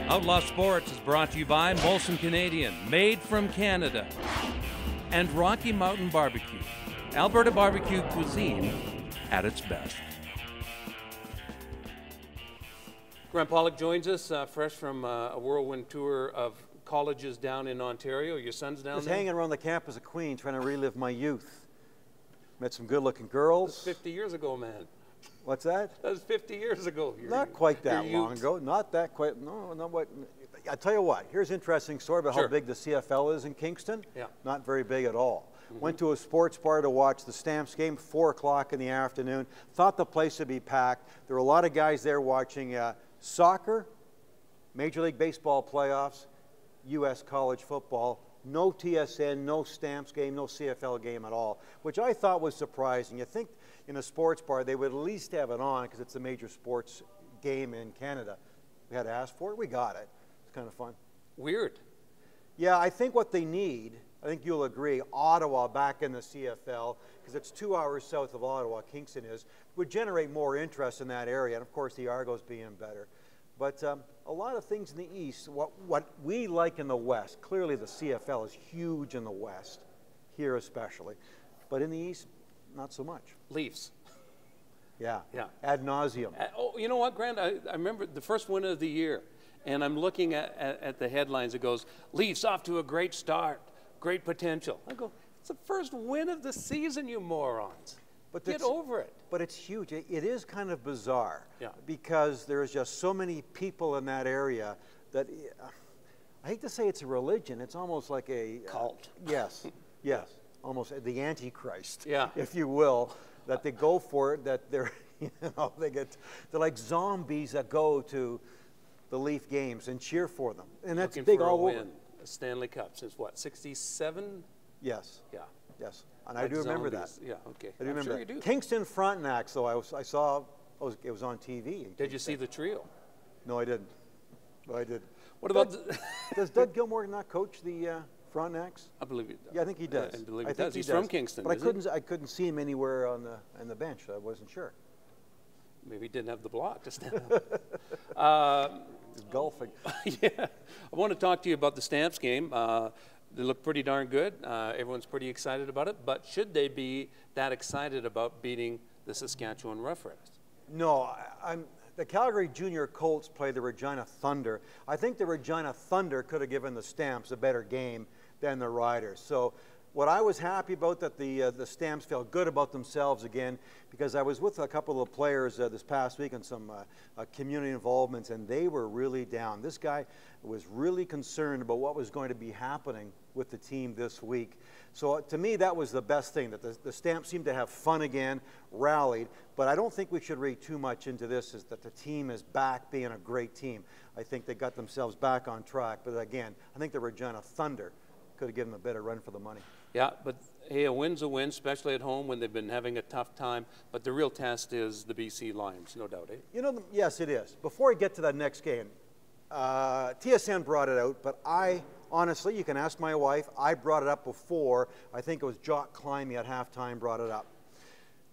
Outlaw Sports is brought to you by Molson Canadian, made from Canada, and Rocky Mountain Barbecue, Alberta barbecue cuisine at its best. Grant Pollock joins us, fresh from a whirlwind tour of colleges down in Ontario. Your son's down there? Just hanging around the campus of Queen, trying to relive my youth. Met some good-looking girls. That's 50 years ago, man. What's that? That was 50 years ago. Not quite that long ago. Not that quite. No, not what. I tell you what. Here's an interesting story about how big the CFL is in Kingston. Yeah. Not very big at all. Went to a sports bar to watch the Stamps game, 4 o'clock in the afternoon. Thought the place would be packed. There were a lot of guys there watching soccer, Major League Baseball playoffs, U.S. college football. No TSN, no Stamps game, no CFL game at all, which I thought was surprising. You think in a sports bar they would at least have it on because it's a major sports game in Canada. We had to ask for it. We got it. It's kind of fun. Weird. Yeah, I think what they need, I think you'll agree, Ottawa back in the CFL, because it's 2 hours south of Ottawa, Kingston is, would generate more interest in that area, and of course the Argos being better. But a lot of things in the East, what we like in the West, clearly the CFL is huge in the West, here especially, but in the East, not so much. Leafs. Yeah, ad nauseum. Oh, you know what, Grant? I remember the first win of the year, and I'm looking at the headlines. It goes, Leafs off to a great start, great potential. I go, it's the first win of the season, you morons. But get over it. But it's huge. It is kind of bizarre because there's just so many people in that area that I hate to say it's a religion. It's almost like a cult. Yes, yes, almost the Antichrist, if you will. That they go for it. That they're they're like zombies that go to the Leaf games and cheer for them, and that's big all over. A Stanley Cup since what, 67? Yes. Yeah. Yes. And I do remember that. Yeah, okay. I do remember sure that. You do. Kingston Frontenac, so I saw, it was on TV. Did you see the trio? No, I didn't. No, I did. What about... Does Doug Gilmour not coach the Frontenacs? I believe he does. Yeah, I think he does. I believe he does. He's from Kingston, but I couldn't see him anywhere on the bench. I wasn't sure. Maybe he didn't have the block to stand up. He's golfing. Yeah. I want to talk to you about the Stamps game. They look pretty darn good. Everyone's pretty excited about it. But should they be that excited about beating the Saskatchewan Roughriders? No. The Calgary Junior Colts play the Regina Thunder. I think the Regina Thunder could have given the Stamps a better game than the Riders. So what I was happy about that the Stamps felt good about themselves again, because I was with a couple of players this past week on some community involvements, and they were really down. This guy was really concerned about what was going to be happening with the team this week. So to me, that was the best thing, that the Stamps seemed to have fun again, rallied. But I don't think we should read too much into this, is that the team is back being a great team. I think they got themselves back on track. But again, I think the Regina Thunder could have given them a better run for the money. Yeah, but hey, a win's a win, especially at home when they've been having a tough time. But the real test is the BC Lions, no doubt, eh? You know, yes, it is. Before I get to that next game, TSN brought it out, but honestly, you can ask my wife, I brought it up before. I think it was Jock Climby at halftime brought it up,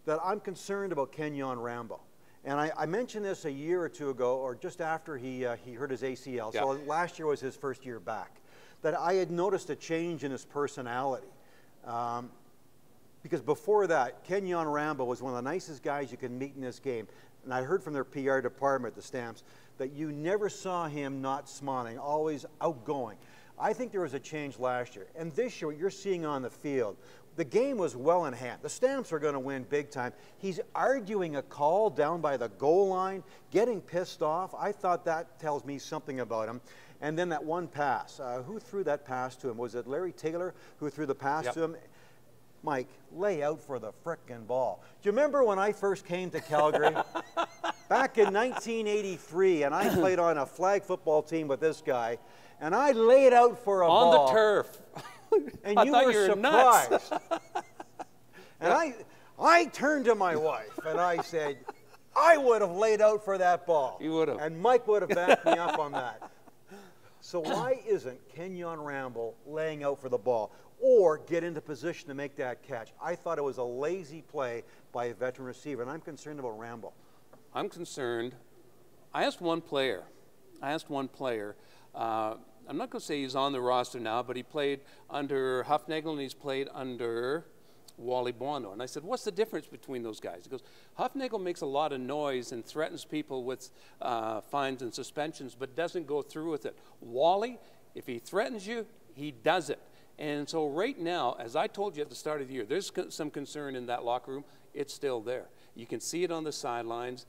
that I'm concerned about Kenyon Rambo. And I mentioned this a year or two ago, or just after he hurt his ACL. So last year was his first year back. That I had noticed a change in his personality. Because before that, Kenyon Rambo was one of the nicest guys you could meet in this game. And I heard from their PR department, the Stamps, that you never saw him not smiling, always outgoing. I think there was a change last year. And this year, what you're seeing on the field, the game was well in hand. The Stamps are going to win big time. He's arguing a call down by the goal line, getting pissed off. I thought that tells me something about him. And then that one pass. Who threw that pass to him? Was it Larry Taylor who threw the pass to him? Mike, lay out for the frickin' ball. Do you remember when I first came to Calgary? Back in 1983, and I played on a flag football team with this guy, and I laid out for a ball. On the turf. And you were surprised. And I turned to my wife, and I said, I would have laid out for that ball. You would have. And Mike would have backed me up on that. So why isn't Kenyon Rambo laying out for the ball or get into position to make that catch? I thought it was a lazy play by a veteran receiver, and I'm concerned about Rambo. I'm concerned. I asked one player I asked one player, I'm not going to say he's on the roster now, but he played under Hufnagel and he's played under Wally Bono. And I said, what's the difference between those guys? He goes, Hufnagel makes a lot of noise and threatens people with fines and suspensions, but doesn't go through with it. Wally, if he threatens you, he does it. And so right now, as I told you at the start of the year, there's some concern in that locker room. It's still there. You can see it on the sidelines.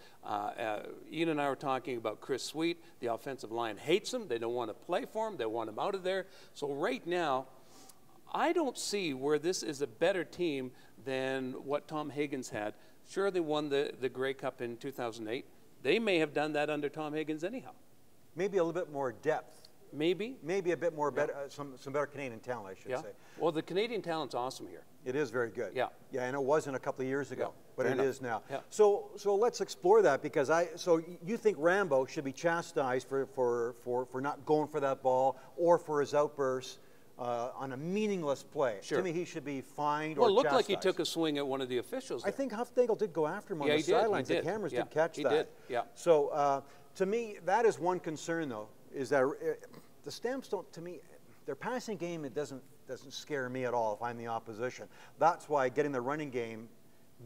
Ian and I were talking about Chris Sweet. The offensive line hates him. They don't want to play for him. They want him out of there. So right now, I don't see where this is a better team than what Tom Higgins had. Sure, they won the Grey Cup in 2008. They may have done that under Tom Higgins anyhow. Maybe a little bit more depth. Maybe. Maybe a bit more better, some better Canadian talent, I should say. Well, the Canadian talent's awesome here. It is very good. Yeah. Yeah, and it wasn't a couple of years ago, but it is now. Yeah. So let's explore that, because so you think Rambo should be chastised for not going for that ball or for his outbursts on a meaningless play. Sure. To me, he should be fined or chastised. Well, it looked like he took a swing at one of the officials there. I think Hufnagel did go after him on the sidelines. The cameras did catch that. He did, yeah. So to me, that is one concern, though, is that the Stamps don't, to me, their passing game, it doesn't scare me at all if I'm the opposition. That's why getting the running game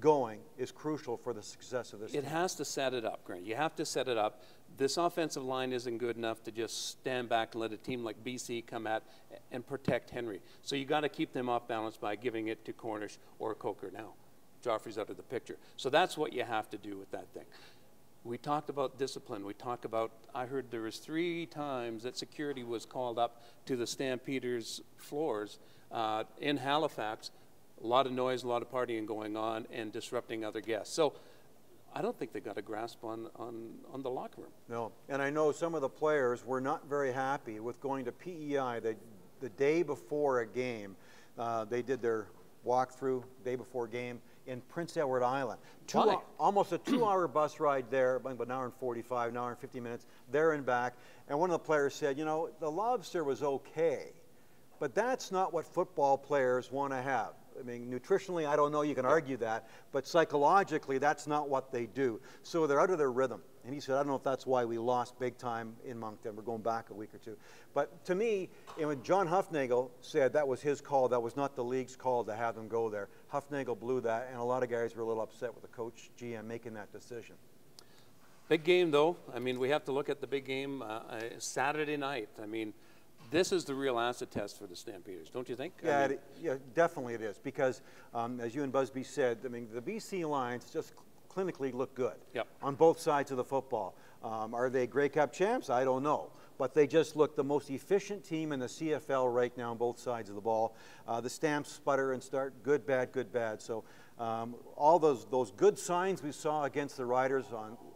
going is crucial for the success of this team. It has to set it up, Grant. You have to set it up. This offensive line isn't good enough to just stand back and let a team like BC come at and protect Henry. So you got to keep them off balance by giving it to Cornish or Coker now. Joffrey's out of the picture. So that's what you have to do with that thing. We talked about discipline. We talked about, I heard there was 3 times that security was called up to the Stampeders floors in Halifax. A lot of noise, a lot of partying going on and disrupting other guests. So I don't think they got a grasp on the locker room. No, and I know some of the players were not very happy with going to PEI the day before a game. They did their walkthrough day before game in Prince Edward Island. Almost a 2-hour bus ride there, about an hour and 45, an hour and 50 minutes, there and back. And one of the players said, you know, the lobster was okay, but that's not what football players want to have. I mean, nutritionally, I don't know, you can argue that, but psychologically, that's not what they do. So they're out of their rhythm. And he said, I don't know if that's why we lost big time in Moncton. We're going back a week or two. But to me, when John Hufnagel said that was his call, that was not the league's call to have them go there. Hufnagel blew that, and a lot of guys were a little upset with the coach, GM, making that decision. Big game, though. I mean, we have to look at the big game Saturday night. I mean, this is the real acid test for the Stampeders, don't you think? Yeah, yeah, definitely it is, because as you and Busby said, I mean, the BC Lions just clinically look good on both sides of the football. Are they Grey Cup champs? I don't know, but they just look the most efficient team in the CFL right now on both sides of the ball. The Stamps sputter and start, good, bad, good, bad. So all those good signs we saw against the Riders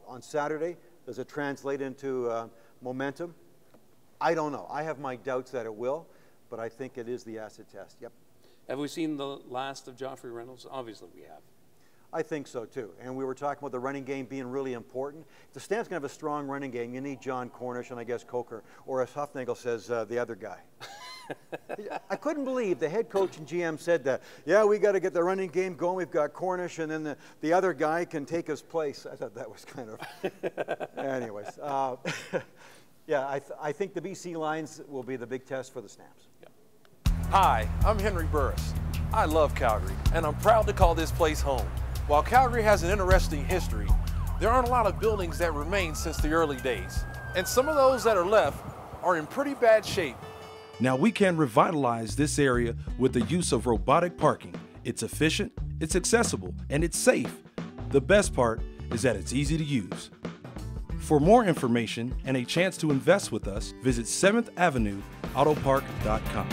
on Saturday, does it translate into momentum? I don't know. I have my doubts that it will, but I think it is the acid test. Yep. Have we seen the last of Joffrey Reynolds? Obviously we have. I think so too. And we were talking about the running game being really important. If the Stamps going to have a strong running game, you need John Cornish and I guess Coker, or as Hufnagel says, the other guy. I couldn't believe the head coach and GM said that. Yeah, we got to get the running game going. We've got Cornish, and then the other guy can take his place. I thought that was kind of. Anyways. Yeah, I think the BC Lions will be the big test for the Stamps. Yeah. Hi, I'm Henry Burris. I love Calgary, and I'm proud to call this place home. While Calgary has an interesting history, there aren't a lot of buildings that remain since the early days. And some of those that are left are in pretty bad shape. Now we can revitalize this area with the use of robotic parking. It's efficient, it's accessible, and it's safe. The best part is that it's easy to use. For more information and a chance to invest with us, visit 7th Avenue Autopark.com.